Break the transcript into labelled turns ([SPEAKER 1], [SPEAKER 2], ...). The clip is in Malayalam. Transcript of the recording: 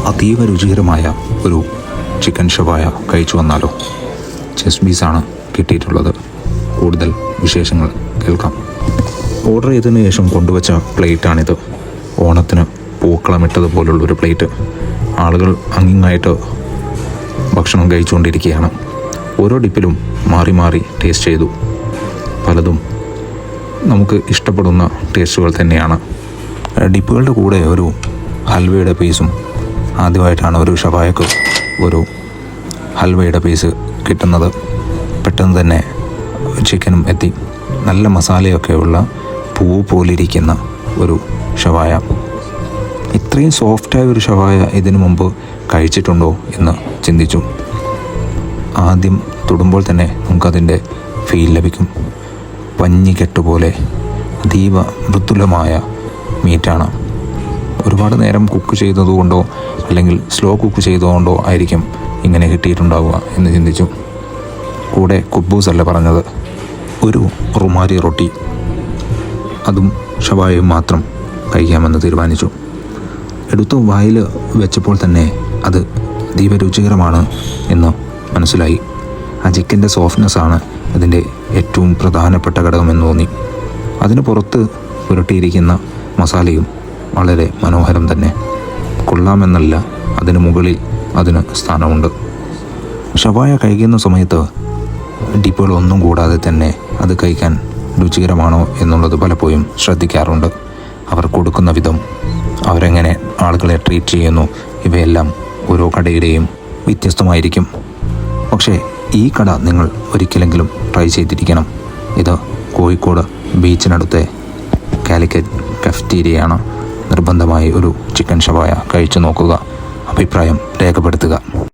[SPEAKER 1] അതീവ രുചികരമായ ഒരു ചിക്കൻ ഷവായ കഴിച്ചു വന്നാലോ? ചെസ്റ്റ് പീസാണ് കിട്ടിയിട്ടുള്ളത്. കൂടുതൽ വിശേഷങ്ങൾ കേൾക്കാം. ഓർഡർ ചെയ്തതിന് ശേഷം കൊണ്ടുവച്ച പ്ലേറ്റാണിത്. ഓണത്തിന് പൂക്കളമിട്ടതുപോലുള്ളൊരു പ്ലേറ്റ്. ആളുകൾ അങ്ങിങ്ങായിട്ട് ഭക്ഷണം കഴിച്ചുകൊണ്ടിരിക്കുകയാണ്. ഓരോ ഡിപ്പിലും മാറി മാറി ടേസ്റ്റ് ചെയ്തു. പലതും നമുക്ക് ഇഷ്ടപ്പെടുന്ന ടേസ്റ്റുകൾ തന്നെയാണ്. ഡിപ്പുകളുടെ കൂടെ ഒരു ഹൽവയുടെ പീസും. ആദ്യമായിട്ടാണ് ഒരു ഷവായക്ക് ഒരു ഹൽവയുടെ പീസ് കിട്ടുന്നത്. പെട്ടെന്ന് തന്നെ ചിക്കനും എത്തി. നല്ല മസാലയൊക്കെ ഉള്ള പൂ പോലിരിക്കുന്ന ഒരു ഷവായ. ഇത്രയും സോഫ്റ്റായ ഒരു ഷവായ ഇതിനു മുമ്പ് കഴിച്ചിട്ടുണ്ടോ എന്ന് ചിന്തിച്ചു. ആദ്യം തൊടുമ്പോൾ തന്നെ നമുക്കതിൻ്റെ ഫീൽ ലഭിക്കും. പഞ്ഞിക്കെട്ടുപോലെ അതീവ മൃദുലമായ മീറ്റാണ്. ഒരുപാട് നേരം കുക്ക് ചെയ്തതുകൊണ്ടോ അല്ലെങ്കിൽ സ്ലോ കുക്ക് ചെയ്തതുകൊണ്ടോ ആയിരിക്കും ഇങ്ങനെ കിട്ടിയിട്ടുണ്ടാവുക എന്ന് ചിന്തിച്ചു. കൂടെ കുബൂസ് അല്ല പറഞ്ഞത്, ഒരു റുമാരി റൊട്ടി, അതും ഷവായയും മാത്രം കഴിക്കാമെന്ന് തീരുമാനിച്ചു. എടുത്തു വായിൽ വെച്ചപ്പോൾ തന്നെ അത് അതീവ രുചികരമാണ് എന്ന് മനസ്സിലായി. ആ ചിക്കൻ്റെ സോഫ്റ്റ്നെസ്സാണ് അതിൻ്റെ ഏറ്റവും പ്രധാനപ്പെട്ട ഘടകമെന്ന് തോന്നി. അതിന് പുറത്ത് പുരട്ടിയിരിക്കുന്ന മസാലയും വളരെ മനോഹരം തന്നെ. കൊള്ളാമെന്നല്ല, അതിന് മുകളിൽ അതിന് സ്ഥാനമുണ്ട്. ഷവായ കഴിക്കുന്ന സമയത്ത് ഡിപ്പുകളൊന്നും കൂടാതെ തന്നെ അത് കഴിക്കാൻ രുചികരമാണോ എന്നുള്ളത് പലപ്പോഴും ശ്രദ്ധിക്കാറുണ്ട്. അവർ കൊടുക്കുന്ന വിധം, അവരെങ്ങനെ ആളുകളെ ട്രീറ്റ് ചെയ്യുന്നു, ഇവയെല്ലാം ഓരോ കടയുടെയും വ്യത്യസ്തമായിരിക്കും. പക്ഷേ ഈ കട നിങ്ങൾ ഒരിക്കലെങ്കിലും ട്രൈ ചെയ്തിരിക്കണം. ഇത് കോഴിക്കോട് ബീച്ചിനടുത്തെ കാലിക്കറ്റ് കഫ്റ്റീരിയയാണ്. നിർബന്ധമായി ഒരു ചിക്കൻ ഷവായ കഴിച്ചു നോക്കുക. അഭിപ്രായം രേഖപ്പെടുത്തുക.